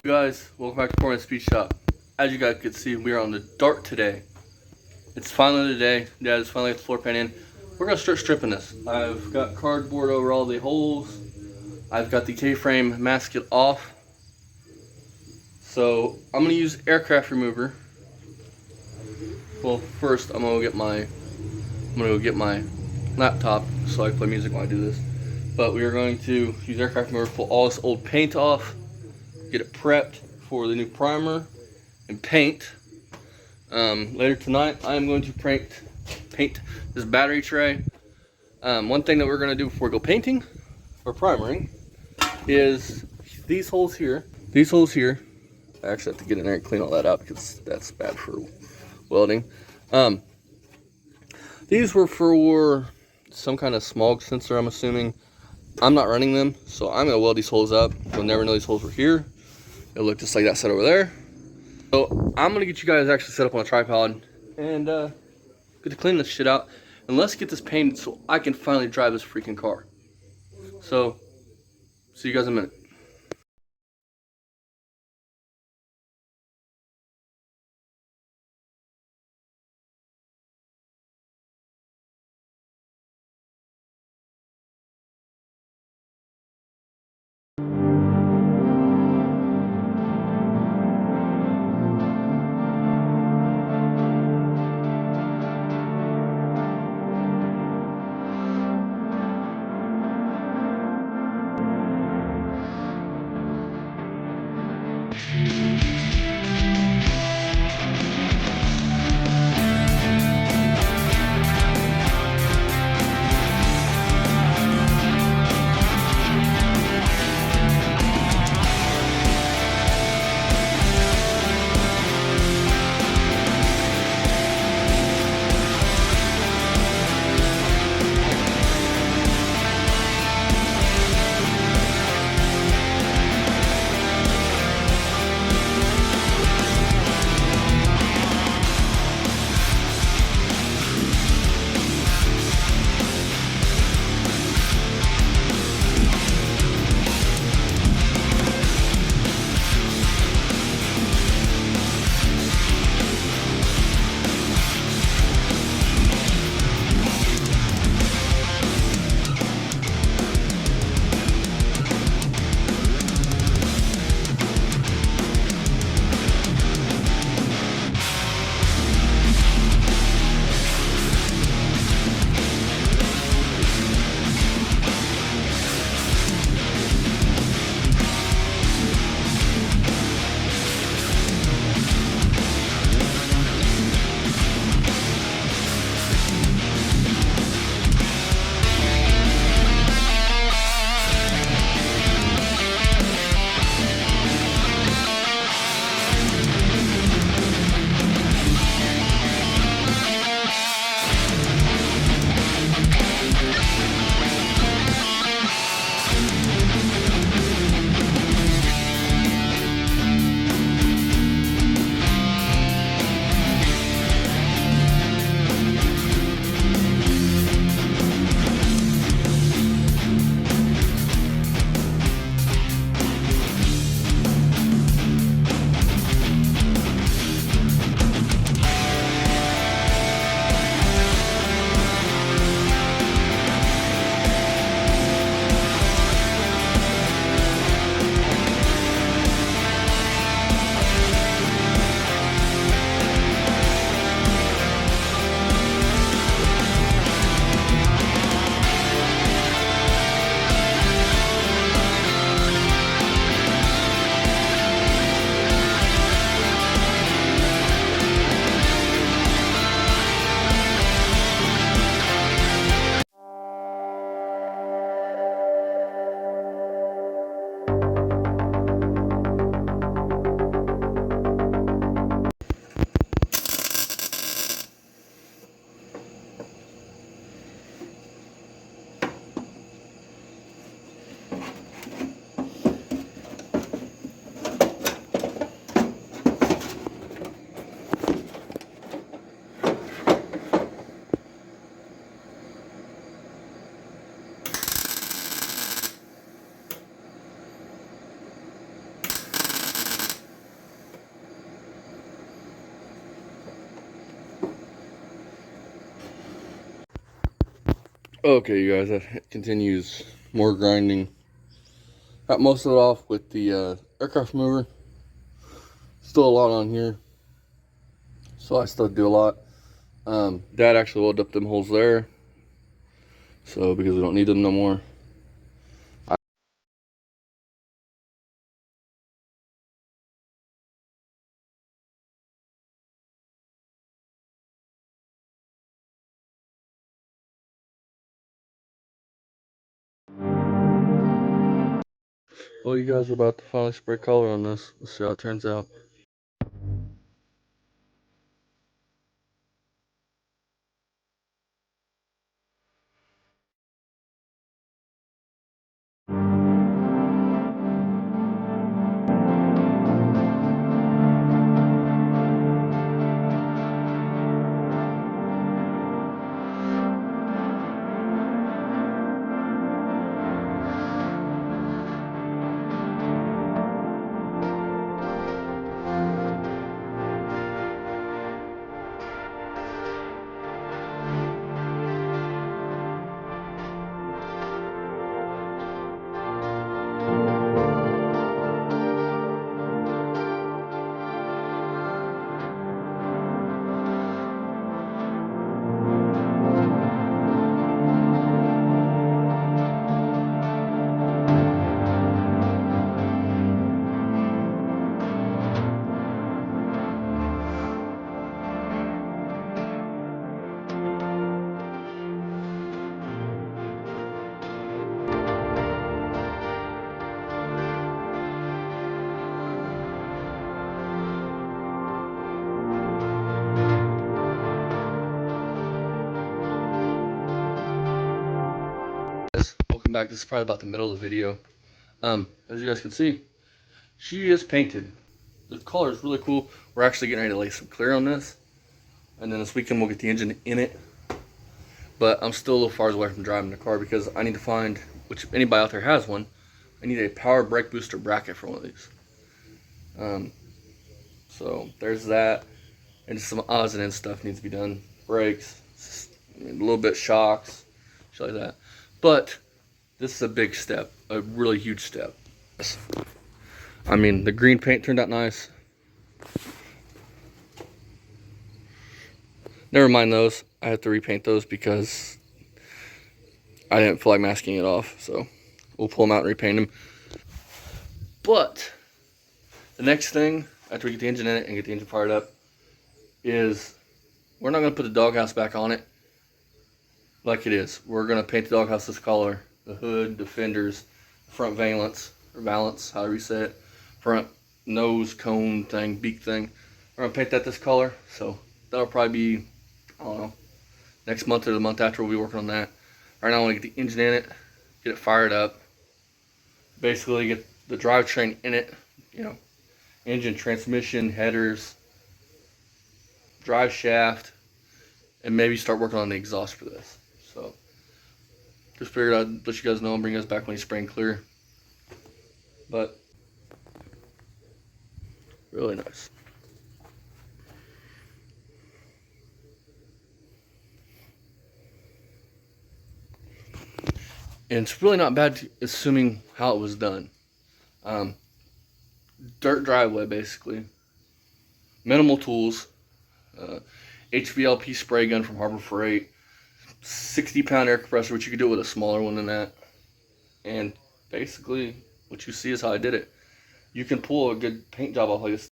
Guys, welcome back to Portland Speed Shop. As you guys can see, we are on the Dart today. It's finally the day. Dad has finally got the floor pan in. We're gonna start stripping this. I've got cardboard over all the holes. I've got the K-frame masket off. So I'm gonna use aircraft remover. Well, first I'm gonna go get my laptop so I can play music while I do this. But we are going to use aircraft remover, pull all this old paint off, get it prepped for the new primer and paint. Later tonight, I am going to paint this battery tray. One thing that we're going to do before we go painting or primering is these holes here. These holes here. I actually have to get in there and clean all that out because that's bad for welding. These were for some kind of smog sensor, I'm assuming. I'm not running them, so I'm going to weld these holes up. You'll never know these holes were here. It'll look just like that set over there. So I'm going to get you guys actually set up on a tripod and get to clean this shit out. And let's get this painted so I can finally drive this freaking car. So, see you guys in a minute. Okay, you guys, that continues more grinding. Got most of it off with the aircraft mover. Still a lot on here, so I still do a lot. Dad actually welded up them holes there, so because we don't need them no more. Well, you guys are about to finally spray color on this. Let's see how it turns out. Welcome back. This is probably about the middle of the video. As you guys can see, she is painted. The color is really cool. We're actually getting ready to lay some clear on this, and then this weekend we'll get the engine in it. But I'm still a little far away from driving the car because I need to find, which if anybody out there has one, I need a power brake booster bracket for one of these. So there's that, and just some odds and ends stuff needs to be done. Brakes, a little bit shocks, shit like that. But this is a big step, a really huge step. I mean, the green paint turned out nice. Never mind those. I have to repaint those because I didn't feel like masking it off. So we'll pull them out and repaint them. But the next thing, after we get the engine in it and get the engine fired up, is we're not going to put the doghouse back on it like it is. We're going to paint the doghouse this color. The hood, the fenders, the front valance, or valance, however you say it. Front nose, cone thing, beak thing. We're going to paint that this color. So that'll probably be, I don't know, next month or the month after we'll be working on that. Right now I want to get the engine in it, get it fired up. Basically get the drivetrain in it, you know, engine, transmission, headers, drive shaft, and maybe start working on the exhaust for this. So just figured I'd let you guys know and bring us back when he's spraying clear. But really nice. And it's really not bad assuming how it was done. Dirt driveway basically. Minimal tools. HVLP spray gun from Harbor Freight. 60-pound air compressor, which you could do with a smaller one than that. And basically, what you see is how I did it. You can pull a good paint job off like this.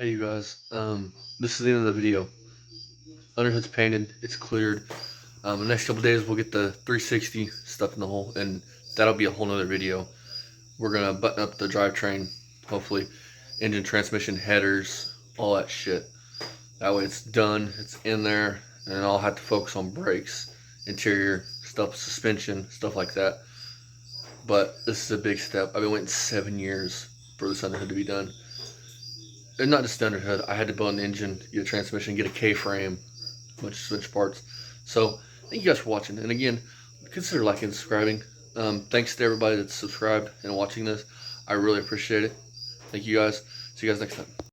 Hey you guys, this is the end of the video. Underhood's painted, it's cleared. The next couple days we'll get the 360 stuff in the hole, and that'll be a whole nother video. We're gonna button up the drivetrain, hopefully, engine, transmission, headers, all that shit. That way it's done, it's in there, and I'll have to focus on brakes, interior stuff, suspension, stuff like that. But this is a big step. I've been waiting 7 years for this underhood to be done. And not just the underhood, I had to build an engine, get a transmission, get a K-frame, a bunch of switch parts. So, thank you guys for watching. And again, consider liking and subscribing. Thanks to everybody that's subscribed and watching this. I really appreciate it. Thank you guys. See you guys next time.